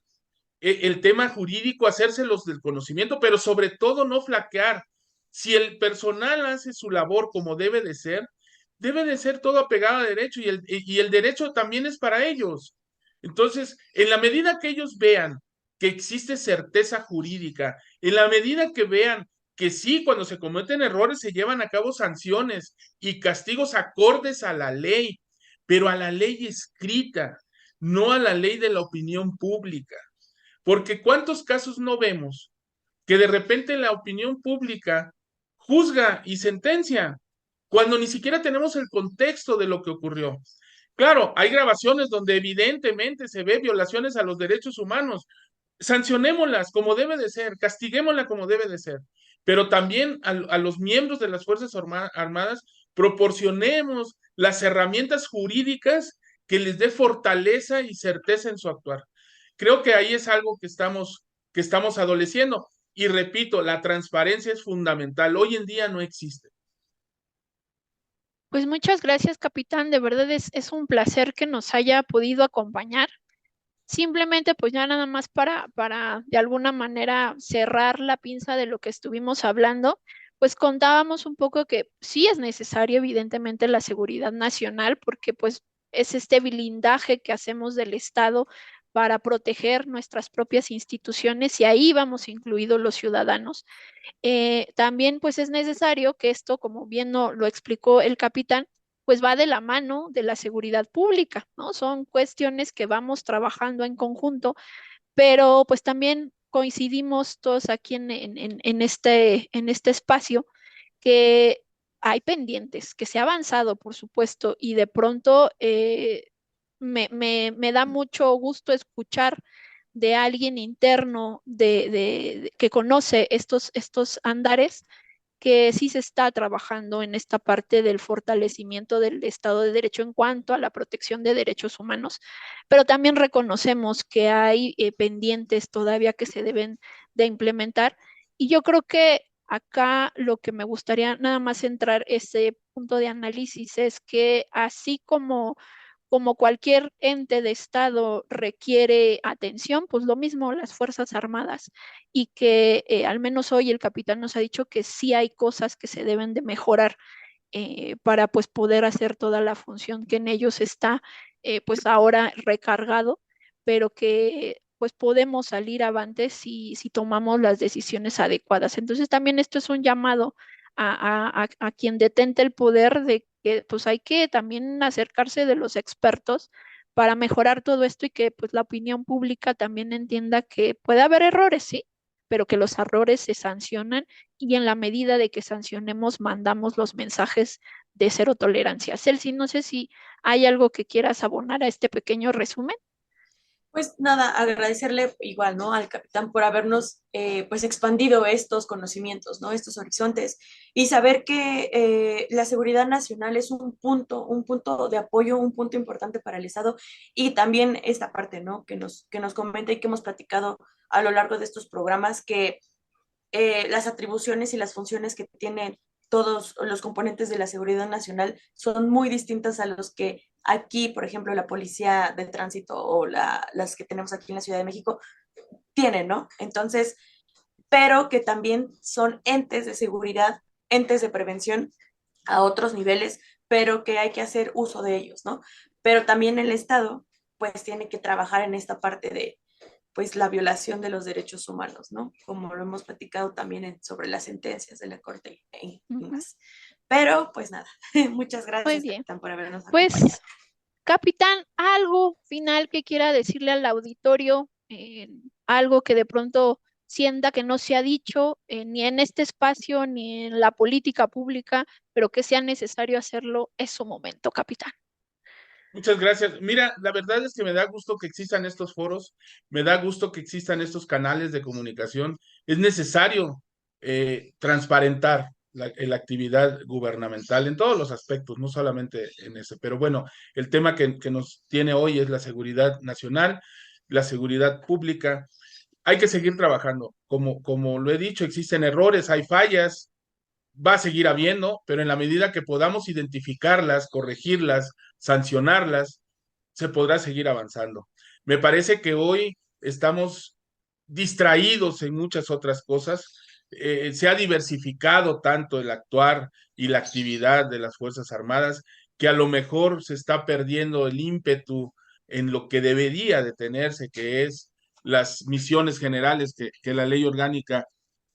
el tema jurídico, hacérselos del conocimiento, pero sobre todo no flaquear. Si el personal hace su labor como debe de ser todo apegado a derecho y el derecho también es para ellos. Entonces, en la medida que ellos vean que existe certeza jurídica, en la medida que vean que sí, cuando se cometen errores se llevan a cabo sanciones y castigos acordes a la ley, pero a la ley escrita, no a la ley de la opinión pública. Porque ¿cuántos casos no vemos que de repente la opinión pública juzga y sentencia cuando ni siquiera tenemos el contexto de lo que ocurrió? Claro, hay grabaciones donde evidentemente se ve violaciones a los derechos humanos. Sancionémoslas como debe de ser, castiguémoslas como debe de ser, pero también a los miembros de las Fuerzas Armadas proporcionemos las herramientas jurídicas que les dé fortaleza y certeza en su actuar. Creo que ahí es algo que estamos adoleciendo. Y repito, la transparencia es fundamental. Hoy en día no existe. Pues muchas gracias, capitán. De verdad es un placer que nos haya podido acompañar. Simplemente, pues ya nada más para de alguna manera cerrar la pinza de lo que estuvimos hablando, pues contábamos un poco que sí es necesario, evidentemente, la seguridad nacional, porque pues es este blindaje que hacemos del Estado para proteger nuestras propias instituciones y ahí vamos incluidos los ciudadanos. También pues es necesario que esto, como bien lo explicó el capitán, pues va de la mano de la seguridad pública, ¿no? Son cuestiones que vamos trabajando en conjunto, pero pues también coincidimos todos aquí en este espacio que hay pendientes, que se ha avanzado, por supuesto, y de pronto me da mucho gusto escuchar de alguien interno que conoce estos andares, que sí se está trabajando en esta parte del fortalecimiento del Estado de Derecho en cuanto a la protección de derechos humanos, pero también reconocemos que hay pendientes todavía que se deben de implementar y yo creo que acá lo que me gustaría nada más centrar ese punto de análisis es que así como cualquier ente de Estado requiere atención, pues lo mismo las Fuerzas Armadas y que al menos hoy el capitán nos ha dicho que sí hay cosas que se deben de mejorar para pues poder hacer toda la función que en ellos está pues ahora recargado, pero que pues podemos salir avante si tomamos las decisiones adecuadas. Entonces también esto es un llamado a quien detente el poder de que pues hay que también acercarse de los expertos para mejorar todo esto y que pues la opinión pública también entienda que puede haber errores, sí, pero que los errores se sancionan y en la medida de que sancionemos mandamos los mensajes de cero tolerancia. Celsi, no sé si hay algo que quieras abonar a este pequeño resumen. Pues nada, agradecerle igual, ¿no? Al capitán por habernos, pues, expandido estos conocimientos, ¿no? Estos horizontes y saber que la seguridad nacional es un punto de apoyo, un punto importante para el Estado y también esta parte, ¿no? Que nos comenta y que hemos platicado a lo largo de estos programas, que las atribuciones y las funciones que tienen todos los componentes de la seguridad nacional son muy distintas a los que aquí, por ejemplo, la policía de tránsito o las que tenemos aquí en la Ciudad de México tienen, ¿no? Entonces, pero que también son entes de seguridad, entes de prevención a otros niveles, pero que hay que hacer uso de ellos, ¿no? Pero también el Estado, pues, tiene que trabajar en esta parte de pues la violación de los derechos humanos, ¿no? Como lo hemos platicado también sobre las sentencias de la Corte y más. Pero, pues nada, muchas gracias, Muy bien. capitán, por habernos acompañado. Pues, capitán, algo final que quiera decirle al auditorio, algo que de pronto sienta que no se ha dicho ni en este espacio ni en la política pública, pero que sea necesario hacerlo, es su momento, capitán. Muchas gracias. Mira, la verdad es que me da gusto que existan estos foros, me da gusto que existan estos canales de comunicación. Es necesario transparentar la actividad gubernamental en todos los aspectos, no solamente en ese. Pero bueno, el tema que nos tiene hoy es la seguridad nacional, la seguridad pública. Hay que seguir trabajando. Como lo he dicho, existen errores, hay fallas, va a seguir habiendo, pero en la medida que podamos identificarlas, corregirlas, sancionarlas, se podrá seguir avanzando. Me parece que hoy estamos distraídos en muchas otras cosas. Se ha diversificado tanto el actuar y la actividad de las Fuerzas Armadas que a lo mejor se está perdiendo el ímpetu en lo que debería de tenerse, que es las misiones generales que la ley orgánica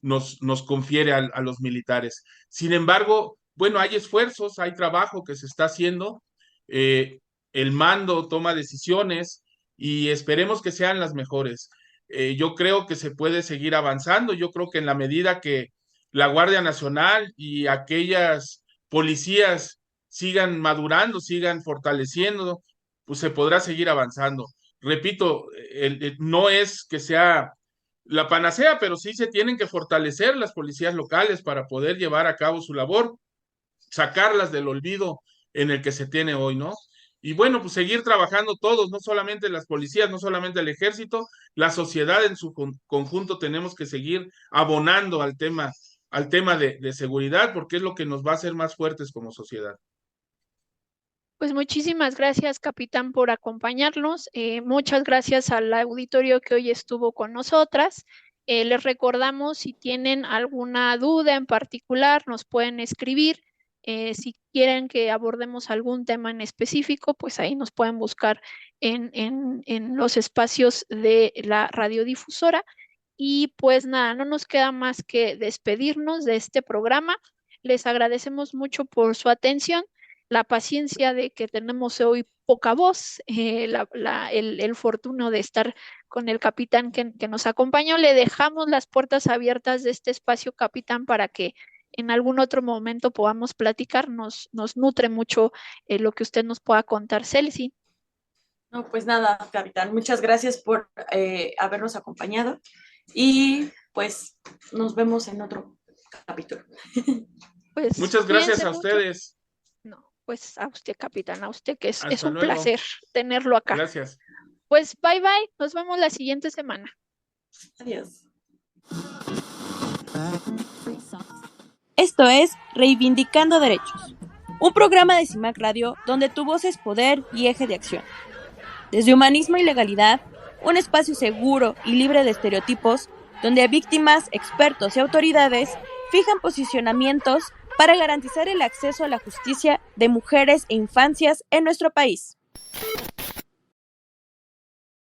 nos confiere a los militares. Sin embargo, bueno, hay esfuerzos, hay trabajo que se está haciendo, el mando toma decisiones y esperemos que sean las mejores. Yo creo que se puede seguir avanzando, yo creo que en la medida que la Guardia Nacional y aquellas policías sigan madurando, sigan fortaleciendo, pues se podrá seguir avanzando. Repito, no es que sea la panacea, pero sí se tienen que fortalecer las policías locales para poder llevar a cabo su labor, sacarlas del olvido en el que se tiene hoy, ¿no? Y bueno, pues seguir trabajando todos, no solamente las policías, no solamente el ejército, la sociedad en su conjunto tenemos que seguir abonando al tema de seguridad, porque es lo que nos va a hacer más fuertes como sociedad. Pues muchísimas gracias, capitán, por acompañarnos. Muchas gracias al auditorio que hoy estuvo con nosotras. Les recordamos, si tienen alguna duda en particular, nos pueden escribir. Si quieren que abordemos algún tema en específico, pues ahí nos pueden buscar en los espacios de la radiodifusora. Y pues nada, no nos queda más que despedirnos de este programa. Les agradecemos mucho por su atención, la paciencia de que tenemos hoy poca voz, el fortuno de estar con el capitán que nos acompañó. Le dejamos las puertas abiertas de este espacio, capitán, para que en algún otro momento podamos platicar. Nos nutre mucho lo que usted nos pueda contar, Celsi. No, pues nada, capitán, muchas gracias por habernos acompañado y pues nos vemos en otro capítulo. Pues, muchas gracias a mucho. Ustedes. No, pues a usted, capitán, a usted, que es un luego. placer tenerlo acá. Gracias. Pues bye bye, nos vemos la siguiente semana. Adiós. Esto es Reivindicando Derechos, un programa de CIMAC Radio donde tu voz es poder y eje de acción. Desde Humanismo y Legalidad, un espacio seguro y libre de estereotipos, donde víctimas, expertos y autoridades fijan posicionamientos para garantizar el acceso a la justicia de mujeres e infancias en nuestro país.